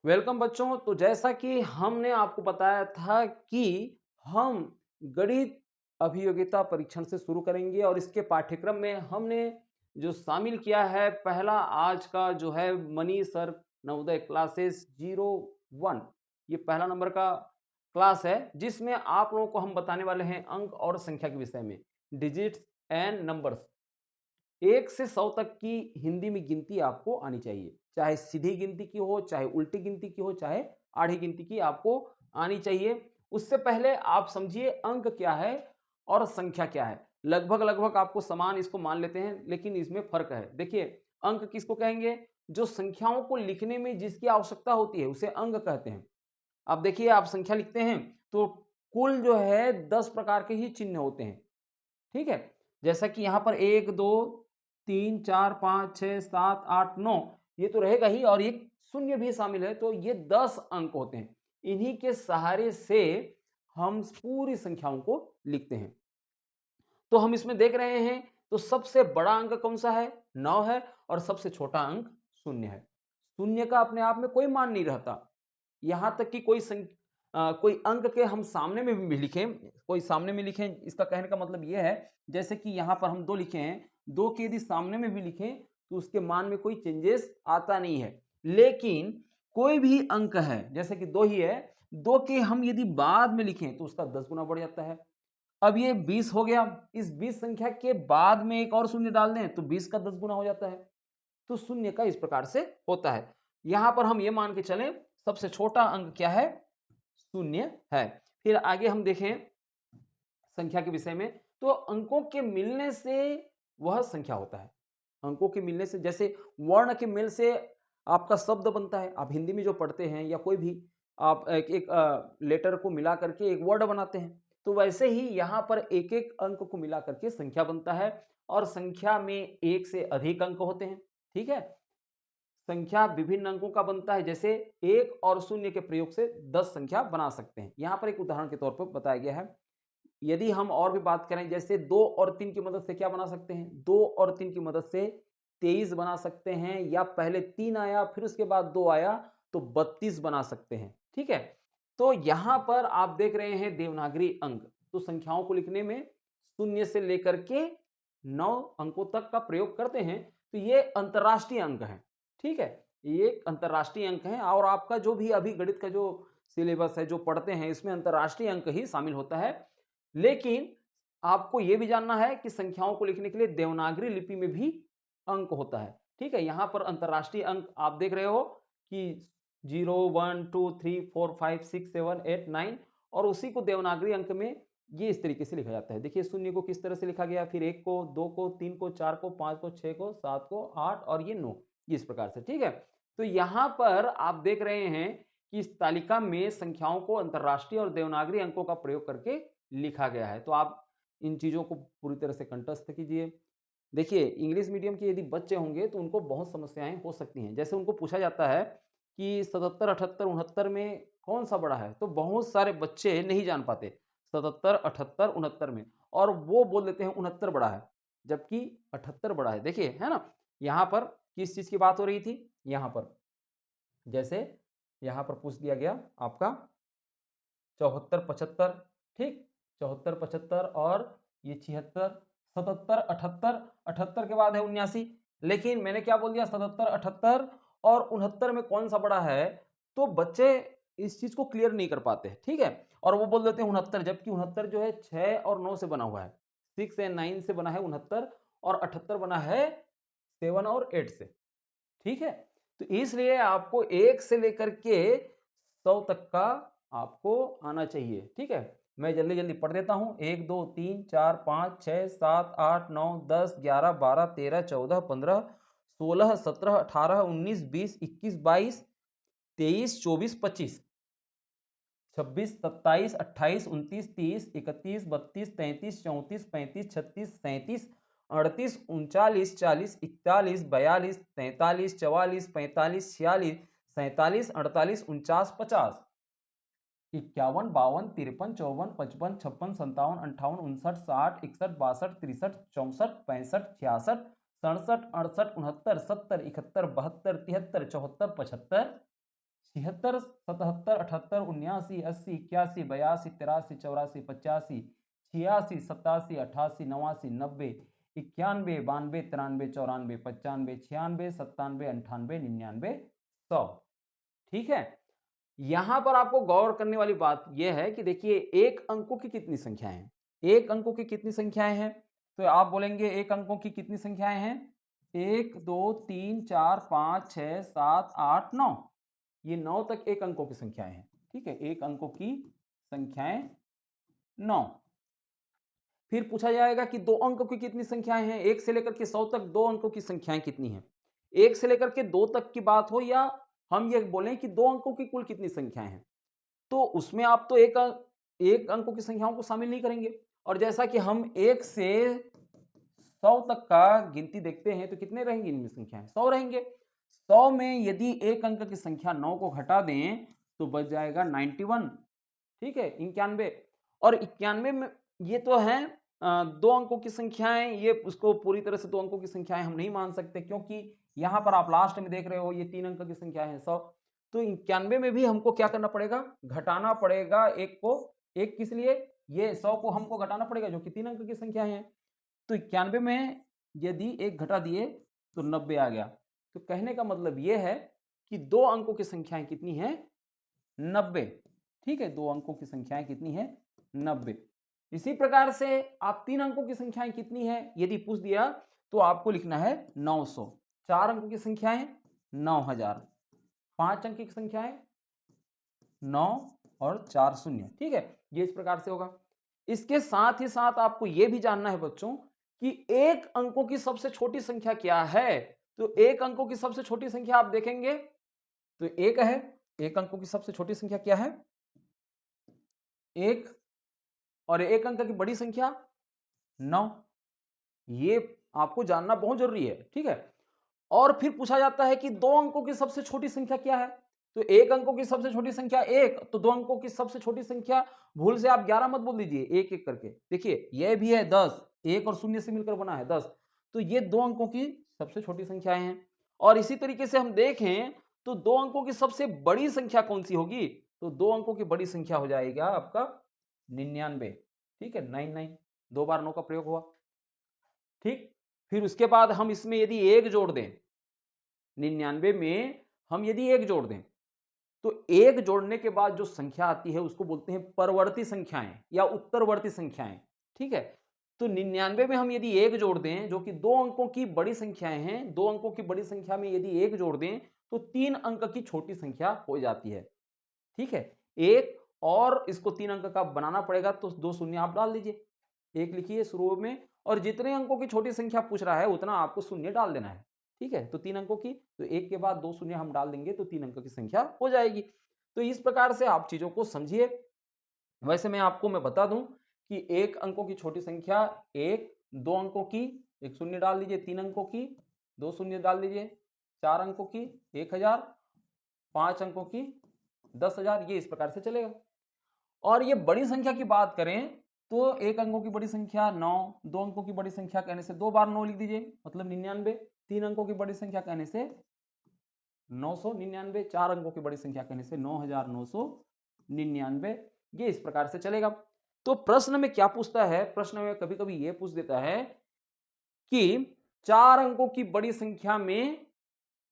Welcome बच्चों। तो जैसा कि हमने आपको बताया था कि हम गणित अभियोगिता परीक्षण से शुरू करेंगे और इसके पाठ्यक्रम में हमने जो शामिल किया है पहला आज का जो है मनी सर नवोदय क्लासेस 01। ये पहला नंबर का क्लास है जिसमें आप लोगों को हम बताने वाले हैं अंक और संख्या के विषय में, डिजिट्स एंड नंबर्स। 1 से 100 तक की हिंदी में गिनती आपको आनी चाहिए। चाहे सीधी गिनती की हो, चाहे उल्टी गिनती की हो, चाहे आधी गिनती की आपको आनी चाहिए। उससे पहले आप समझिए अंक क्या है और संख्या क्या है। लगभग-लगभग आपको समान इसको मान लेते हैं, लेकिन इसमें फ़र्क है। देखिए, अंक किसको कहेंगे? जो संख्याओं को लिखने में जिसकी आवश्यकता होती है, उसे अंक कहते हैं। अब देखिए, आप संख्या लिखते हैं, तो कुल जो है 10 प्रकार के ही चिन्ह होते हैं। ठीक है? जैसा कि यहाँ पर 1, 2, 3, 4, 5, 6, 7, 8, 9 ये तो रहेगा ही और एक शून्य भी शामिल है, तो ये 10 अंक होते हैं। इन्हीं के सहारे से हम पूरी संख्याओं को लिखते हैं। तो हम इसमें देख रहे हैं, तो सबसे बड़ा अंक कौन-सा है? 9 है और सबसे छोटा अंक 0 है। शून्य का अपने आप में कोई मान नहीं रहता। यहाँ तक कि कोई अंक के हम सामने में भी लिखें, कोई सामने में लिखें, इसका कहने का मतलब ये है, जैसे कि यहाँ पर हम 2 लिखे हैं, 2 के यदि सामने में भी लिखें, तो उसके मान में कोई चेंजेस आता नहीं है। लेकिन कोई भी अंक है, जैसे कि 2 ही है, 2 के हम यदि बाद में लिखें, तो उसका 10 गुना बढ़ जाता है। अब ये 20 हो गया, इस 20 संख्या के बाद में एक और शून्य डाल दें, तो 20 का 10 गुना हो जाता है। तो शून्य का इस प्रकार से होता है। यहां पर हम ये मान के चलें, सबसे छोटा अंक क्या है? शून्य है। फिर आगे हम देखें संख्या के विषय में, तो अंकों के मिलने से वह संख्या होता है। अंकों के मिलने से, जैसे वर्ण के मेल से आपका शब्द बनता है। आप हिंदी में जो पढ़ते हैं या कोई भी आप एक लेटर को मिला करके एक वर्ड बनाते हैं, तो वैसे ही यहाँ पर एक एक अंक को मिला करके संख्या बनता है और संख्या में एक से अधिक अंक होते हैं। ठीक है? संख्या विभिन्न अंकों का बनता है, जैसे 1 और 0 के प्रयोग से 10 संख्या बना सकते हैं। यहाँ पर एक उदाहरण के तौर पर बताया गया है। यदि हम और भी बात करें, जैसे 2 और 3 की मदद से क्या बना सकते हैं? 2 और 3 की मदद से 23 बना सकते हैं, या पहले 3 आया फिर उसके बाद 2 आया तो 32 बना सकते हैं। ठीक है? तो यहाँ पर आप देख रहे हैं देवनागरी अंक। तो संख्याओं को लिखने में 0 से लेकर के 9 अंकों तक का प्रयोग करते हैं। तो ये अंतर्राष्ट्रीय अंक हैं। ठीक है? ये एक अंतर्राष्ट्रीय अंक हैं और आपका जो भी अभी गणित का जो सिलेबस है, जो पढ़ते हैं, इसमें अंतर्राष्ट्रीय अंक ही शामिल होता है। लेकिन आपको यह भी जानना है कि संख्याओं को लिखने के लिए देवनागरी लिपि में भी अंक होता है। ठीक है? यहां पर अंतर्राष्ट्रीय अंक आप देख रहे हो कि 0, 1, 2, 3, 4, 5, 6, 7, 8, 9 और उसी को देवनागरी अंक में ये इस तरीके से लिखा जाता है। देखिए शून्य को किस तरह से लिखा गया, फिर 1 को, 2 को, 3 को, 4 को, 5 को, 6 को, 7 को, 8 और ये 9, इस प्रकार से। ठीक है? तो यहां पर आप देख रहे हैं कि इस तालिका में संख्याओं को अंतर्राष्ट्रीय और देवनागरी अंकों का प्रयोग करके लिखा गया है। तो आप इन चीज़ों को पूरी तरह से कंठस्थ कीजिए। देखिए, इंग्लिश मीडियम के यदि बच्चे होंगे तो उनको बहुत समस्याएँ हो सकती हैं। जैसे उनको पूछा जाता है कि 77, 78, 69 में कौन-सा बड़ा है? तो बहुत सारे बच्चे नहीं जान पाते। 77, 78, 69 में, और वो बोल देते हैं 69 बड़ा है, जबकि 78 बड़ा है। देखिए, है ना? यहाँ पर किस चीज़ की बात हो रही थी? यहाँ पर, जैसे यहाँ पर पूछ दिया गया आपका 74, 75, ठीक? 74, 75 और ये 76, 77, 78, 78 के बाद है 79। लेकिन मैंने क्या बोल दिया? 77, 78 और 69 में कौन-सा बड़ा है? तो बच्चे इस चीज़ को क्लियर नहीं कर पाते, ठीक है? और वो बोल देते हैं 69, जबकि 69 जो है 6 और 9 से बना हुआ है। 6 एंड 9 से बना है 69 और 78 बना है 7 और 8 से। ठीक है? तो इसलिए आपको 1 से लेकर के 100 तक का आपको आना चाहिए। ठीक है? मैं जल्दी-जल्दी पढ़ देता हूँ। 1, 2, 3, 4, 5, 6, 7, 8, 9, 10, 11, 12, 13, 14, 15, 16, 17, 18, 19, 20, 21, 22, 23, 24, 25, 26, 27, 28, 29, 30, 31, 32, 33, 34, 35, 36, 37, 38, 39, 40, 41, 42, 43, 44, 45, 46, 47, 48, 49, 50, 51, 52, 53, 54, 55, 56, 57, 58, 59, 60, 61, 62, 63, 64, 65, 66, 67, 68, 69, 70, 71, 72, 73, 74, 75, 76, 77, 78, 79, 80, 81, 82, 83, 84, 85, 86, 87, 88, 89, 90, 91, 92, 93, 94, 95, 96, 97, 98, 99, 100। ठीक है, यहां पर आपको गौर करने वाली बात यह है कि देखिए एक अंकों की कितनी संख्याएं हैं, एक अंकों की कितनी संख्याएं हैं, तो आप बोलेंगे एक अंकों की कितनी संख्याएं हैं, 1 2 3 4 5 6 7 8 9, ये 9 तक एक अंकों की संख्याएं हैं। ठीक है, एक अंकों की संख्याएं 9। फिर पूछा जाएगा कि दो अंकों की कितनी संख्याएं हैं, 1 से लेकर के 100 तक दो अंकों की संख्याएं कितनी हैं। 1 से लेकर के 2 तक की बात हो या हम ये बोलें कि दो अंकों की कुल कितनी संख्याएं हैं, तो उसमें आप तो एक अंकों की संख्याओं को शामिल नहीं करेंगे। और जैसा कि हम 1 से 100 तक का गिनती देखते हैं तो कितने रहेंगे इनमें संख्याएं, 100 रहेंगे। 100 में यदि एक अंक की संख्या 9 को घटा दें तो बच जाएगा 91। ठीक है, 91। और 91 में ये तो है दो अंकों की संख्याएं, ये उसको पूरी तरह से दो अंकों की संख्याएं हम नहीं मान सकते, क्योंकि यहां पर आप लास्ट में देख रहे हो ये 3 अंक की संख्या है 100। तो 91 में भी हमको क्या करना पड़ेगा, घटाना पड़ेगा एक को। एक किस लिए, ये 100 को हमको घटाना पड़ेगा जो कि 3 अंक की संख्या है। तो 91 में यदि एक घटा दिए तो 90 आ गया। तो कहने का मतलब ये है कि दो अंकों की संख्याएं कितनी है, 90। ठीक है, दो अंकों की संख्याएं कितनी है, 90। इसी प्रकार से आप 3 अंकों की संख्याएं कितनी है यदि पूछ दिया तो आपको लिखना है 900। 4 अंकों की संख्याएं 9000, 5 अंक की संख्याएं 9 और 4 शून्य। ठीक है, ये इस प्रकार से होगा। इसके साथ ही साथ आपको यह भी जानना है बच्चों कि एक अंकों की सबसे छोटी संख्या क्या है। तो एक अंकों की सबसे छोटी संख्या आप देखेंगे तो एक है। एक अंकों की सबसे छोटी संख्या क्या है, एक। और एक अंक की बड़ी संख्या 9, ये आपको जानना बहुत जरूरी है। ठीक है, और फिर पूछा जाता है कि दो अंकों की सबसे छोटी संख्या क्या है। तो एक अंकों की सबसे छोटी संख्या एक, तो दो अंकों की सबसे छोटी संख्या, भूल से आप 11 मत बोल दीजिए, एक एक करके देखिए, यह भी है 10, एक और शून्य से मिलकर बना है 10। तो ये दो अंकों की सबसे छोटी संख्याएं हैं। और इसी तरीके से हम देखें तो दो अंकों की सबसे बड़ी संख्या कौन सी होगी, तो दो अंकों की बड़ी संख्या हो जाएगा आपका 99। ठीक है, 99, दो बार 9 का प्रयोग हुआ। ठीक, फिर उसके बाद हम इसमें यदि एक जोड़ दें, 99 में हम यदि एक जोड़ दें तो एक जोड़ने के बाद जो संख्या आती है उसको बोलते हैं परवर्ती संख्याएं या उत्तरवर्ती संख्याएं। ठीक है, तो 99 में हम यदि एक जोड़ दें जो कि दो अंकों की बड़ी संख्याएं हैं, दो अंकों की बड़ी संख्या में यदि एक जोड़ दें तो 3 अंक की छोटी संख्या हो जाती है। ठीक है, एक और इसको 3 अंक का बनाना पड़ेगा तो दो शून्य आप डाल दीजिए, एक लिखिए शुरू में, और जितने अंकों की छोटी संख्या पूछ रहा है उतना आपको शून्य डाल देना है। ठीक है, तो 3 अंकों की, तो एक के बाद दो शून्य हम डाल देंगे तो 3 अंकों की संख्या हो जाएगी। तो इस प्रकार से आप चीजों को समझिए। वैसे मैं बता दूं कि एक अंकों की छोटी संख्या एक, दो अंकों की एक शून्य डाल दीजिए, 3 अंकों की दो शून्य डाल दीजिए, 4 अंकों की 1000, 5 अंकों की 10,000, ये इस प्रकार से चलेगा। और ये बड़ी संख्या की बात करें तो एक अंकों की बड़ी संख्या 9, दो अंकों की बड़ी संख्या कहने से दो बार 9 लिख दीजिए मतलब 99, तीन अंकों की बड़ी संख्या कहने से 999, चार अंकों की बड़ी संख्या कहने से 9999, ये इस प्रकार से चलेगा। तो प्रश्न में क्या पूछता है, प्रश्न में कभी कभी ये पूछ देता है कि चार अंकों की बड़ी संख्या में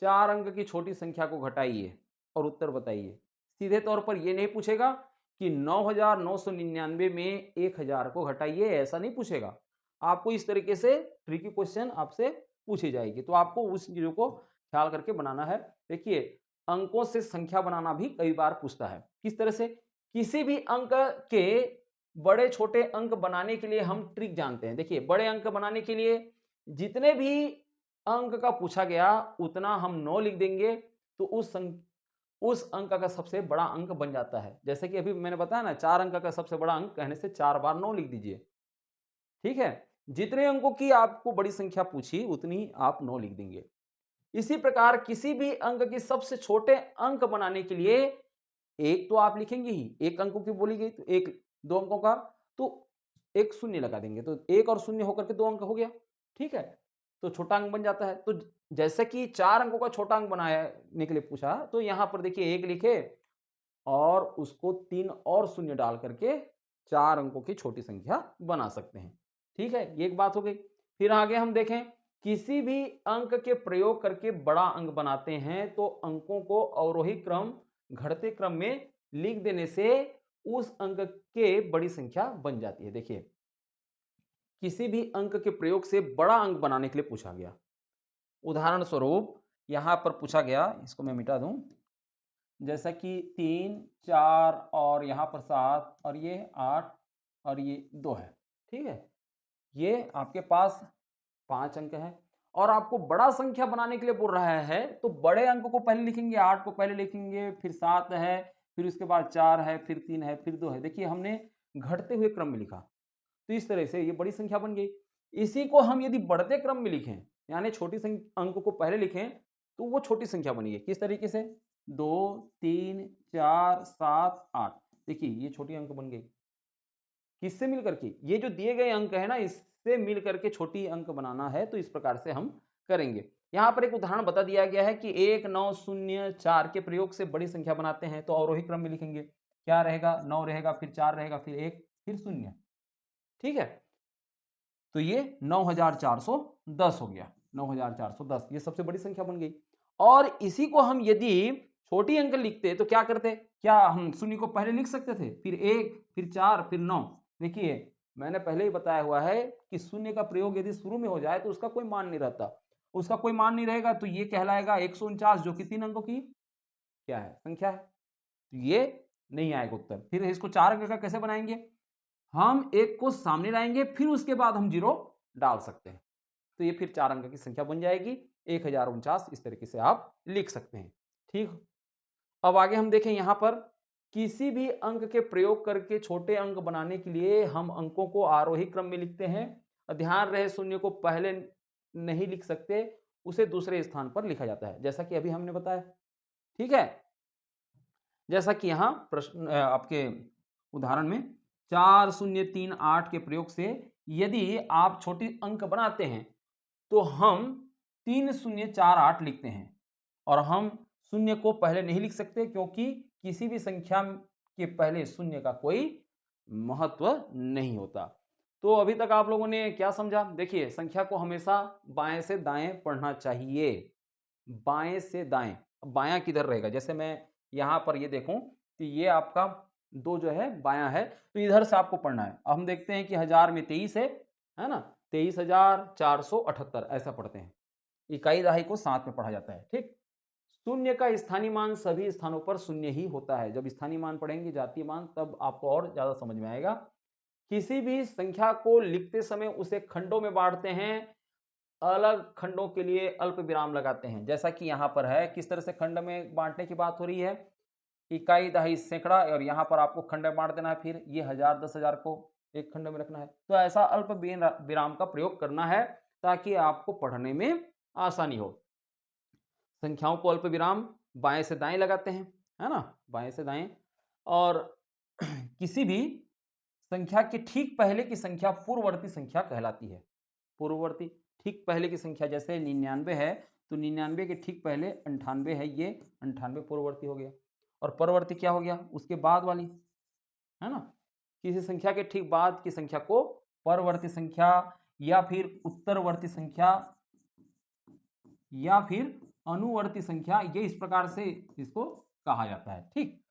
चार अंक की छोटी संख्या को घटाइए और उत्तर बताइए। सीधे तौर पर यह नहीं पूछेगा कि 9999 में 1000 को घटाइए, ऐसा नहीं पूछेगा। आपको इस तरीके से ट्रिकी क्वेश्चन आपसे पूछी जाएगी, तो आपको उस चीजों को ख्याल करके बनाना है। देखिए, अंकों से संख्या बनाना भी कई बार पूछता है। किस तरह से, किसी भी अंक के बड़े छोटे अंक बनाने के लिए हम ट्रिक जानते हैं। देखिए, बड़े अंक बनाने के लिए जितने भी अंक का पूछा गया उतना हम 9 लिख देंगे तो उस अंक का सबसे बड़ा अंक बन जाता है। जैसे कि अभी मैंने बताया ना, 4 अंक का सबसे बड़ा अंक कहने से 4 बार 9 लिख दीजिए। ठीक है, जितने अंकों की आपको बड़ी संख्या पूछी उतनी आप 9 लिख देंगे। इसी प्रकार किसी भी अंक की सबसे छोटे अंक बनाने के लिए एक तो आप लिखेंगे ही, एक अंकों की बोली गई तो एक, दो अंकों का तो एक शून्य लगा देंगे, तो एक और शून्य होकर के दो अंक हो गया। ठीक है, तो छोटा अंक बन जाता है। तो जैसे कि 4 अंकों का छोटा अंक बनाने के लिए पूछा, तो यहाँ पर देखिए 1 लिखे और उसको 3 और शून्य डाल करके 4 अंकों की छोटी संख्या बना सकते हैं। ठीक है, ये एक बात हो गई। फिर आगे हम देखें, किसी भी अंक के प्रयोग करके बड़ा अंक बनाते हैं तो अंकों को अवरोही क्रम घटते क्रम में लिख देने से उस अंक के बड़ी संख्या बन जाती है। देखिए, किसी भी अंक के प्रयोग से बड़ा अंक बनाने के लिए पूछा गया। उदाहरण स्वरूप यहां पर पूछा गया, इसको मैं मिटा दूं, जैसा कि 3, 4 और यहाँ पर 7 और ये 8 और ये 2 है। ठीक है, ये आपके पास 5 अंक है और आपको बड़ा संख्या बनाने के लिए बोल रहा है, तो बड़े अंक को पहले लिखेंगे, 8 को पहले लिखेंगे, फिर 7 है, फिर उसके बाद 4 है, फिर 3 है, फिर 2 है। देखिए, हमने घटते हुए क्रम में लिखा, तो इस तरह से ये बड़ी संख्या बन गई। इसी को हम यदि बढ़ते क्रम में लिखें, यानी छोटी अंक को पहले लिखें, तो वो छोटी संख्या बनी। किस तरीके से? 2, 3, 4, 7, 8। देखिए, ये छोटी अंक बन गई। किससे मिल करके? ये जो दिए गए अंक है ना, इससे मिल करके छोटी अंक बनाना है, तो इस प्रकार से हम करेंगे। यहाँ पर एक उदाहरण बता दिया गया है कि 1, 9, 0, 4 के प्रयोग से बड़ी संख्या बनाते हैं, तो अवरोही क्रम में लिखेंगे। क्या रहेगा? 9 रहेगा, फिर 4 रहेगा, फिर 1, फिर 0। ठीक है, तो ये 9410 हो गया। 9410 ये सबसे बड़ी संख्या बन गई। और इसी को हम यदि छोटी अंक लिखते तो क्या करते? क्या हम शून्य को पहले लिख सकते थे, फिर 1, फिर 4, फिर 9? देखिए, मैंने पहले ही बताया हुआ है कि शून्य का प्रयोग यदि शुरू में हो जाए तो उसका कोई मान नहीं रहता। उसका कोई मान नहीं रहेगा तो ये कहलाएगा 149, जो कि 3 अंकों की क्या है? संख्या है। तो ये नहीं आएगा उत्तर। फिर इसको 4 अंक का कैसे बनाएंगे? हम 1 को सामने लाएंगे, फिर उसके बाद हम 0 डाल सकते हैं, तो ये फिर 4 अंक की संख्या बन जाएगी। 1049 इस तरीके से आप लिख सकते हैं। ठीक, अब आगे हम देखें, यहां पर किसी भी अंक के प्रयोग करके छोटे अंक बनाने के लिए हम अंकों को आरोही क्रम में लिखते हैं। ध्यान रहे, शून्य को पहले नहीं लिख सकते, उसे दूसरे स्थान पर लिखा जाता है, जैसा कि अभी हमने बताया। ठीक है, जैसा कि यहाँ प्रश्न आपके उदाहरण में 4038 के प्रयोग से यदि आप छोटी अंक बनाते हैं तो हम 3048 लिखते हैं, और हम शून्य को पहले नहीं लिख सकते क्योंकि किसी भी संख्या के पहले शून्य का कोई महत्व नहीं होता। तो अभी तक आप लोगों ने क्या समझा? देखिए, संख्या को हमेशा बाएं से दाएं पढ़ना चाहिए। बाएं से दाएं, बायां किधर रहेगा? जैसे मैं यहां पर ये देखूं कि ये आपका 2 जो है बायां है, तो इधर से आपको पढ़ना है। अब हम देखते हैं कि 1000 में 23 है ना? 23,478 ऐसा पढ़ते हैं। इकाई दहाई को साथ में पढ़ा जाता है। ठीक, शून्य का स्थानीय मान सभी स्थानों पर शून्य ही होता है। जब स्थानीय मान पढ़ेंगे, जातीय मान, तब आपको और ज्यादा समझ में आएगा। किसी भी संख्या को लिखते समय उसे खंडों में बांटते हैं, अलग खंडों के लिए अल्प विराम लगाते हैं। जैसा कि यहाँ पर है, किस तरह से खंड में बांटने की बात हो रही है? इकाई दहाई सैकड़ा, और यहाँ पर आपको खंड में बांट देना है। फिर ये 1000 10,000 को एक खंड में रखना है। तो ऐसा अल्प विराम का प्रयोग करना है ताकि आपको पढ़ने में आसानी हो। संख्याओं को अल्प विराम बाएं से दाएं लगाते हैं, है ना? बाएं से दाएं। और किसी भी संख्या के ठीक पहले की संख्या पूर्ववर्ती संख्या कहलाती है। पूर्ववर्ती, ठीक पहले की संख्या, जैसे 99 है तो 99 के ठीक पहले 98 है, ये 98 पूर्ववर्ती हो गया। और परवर्ती क्या हो गया? उसके बाद वाली, है ना? किसी संख्या के ठीक बाद की संख्या को परवर्ती संख्या या फिर उत्तरवर्ती संख्या या फिर अनुवर्ती संख्या, ये इस प्रकार से इसको कहा जाता है। ठीक,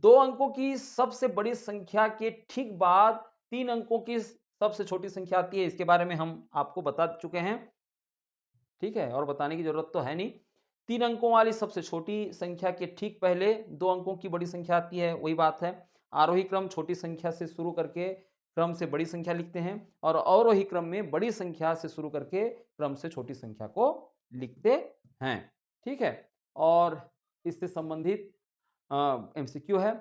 2 अंकों की सबसे बड़ी संख्या के ठीक बाद 3 अंकों की सबसे छोटी संख्या आती है। इसके बारे में हम आपको बता चुके हैं। ठीक है, और बताने की जरूरत तो है नहीं। 3 अंकों वाली सबसे छोटी संख्या के ठीक पहले 2 अंकों की बड़ी संख्या आती है, वही बात है। आरोही क्रम छोटी संख्या से शुरू करके क्रम से बड़ी संख्या लिखते हैं, और अवरोही क्रम में बड़ी संख्या से शुरू करके क्रम से छोटी संख्या को लिखते हैं। ठीक है, और इससे संबंधित एमसीक्यू है,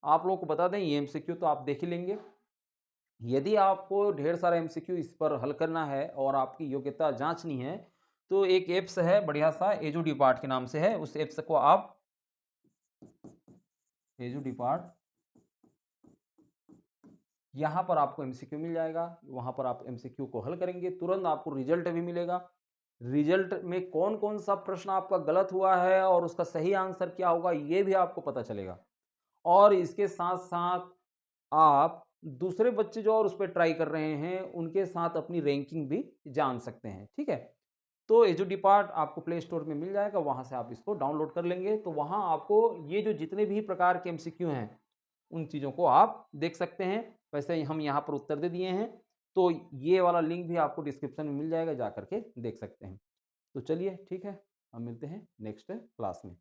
आप लोगों को बता दें, ये एमसीक्यू तो आप देख ही लेंगे। यदि आपको ढेर सारा एमसीक्यू इस पर हल करना है और आपकी योग्यता जांचनी है, तो एक एप्स है बढ़िया सा, एजुडीपार्ट के नाम से है। उस एप्स को आप एजुडीपार्ट, यहाँ पर आपको एमसीक्यू मिल जाएगा। वहाँ पर आप एमसीक्यू को हल करेंगे, तुरंत आपको रिजल्ट भी मिलेगा। रिजल्ट में कौन-कौन सा प्रश्न आपका गलत हुआ है और उसका सही आंसर क्या होगा, ये भी आपको पता चलेगा। और इसके साथ-साथ आप दूसरे बच्चे जो और उस पे ट्राई कर रहे हैं, उनके साथ अपनी रैंकिंग भी जान सकते हैं, ठीक है? तो एजुडीपार्ट आपको प्ले स्टोर में मिल जाएगा, वहाँ से आप इसको डाउनलोड कर लेंगे, तो वहाँ आपको ये जो जितने भी प्रकार के एमसीक्यू हैं, उन चीज़ों को आप देख सकते हैं। वैसे ही हम यहाँ पर उत्तर दे दिए हैं, तो ये वाला लिंक भी आपको डिस्क्रिप्शन में मिल जाएगा, जा कर के देख सकते हैं। तो चलिए ठीक है, हम मिलते हैं नेक्स्ट क्लास में।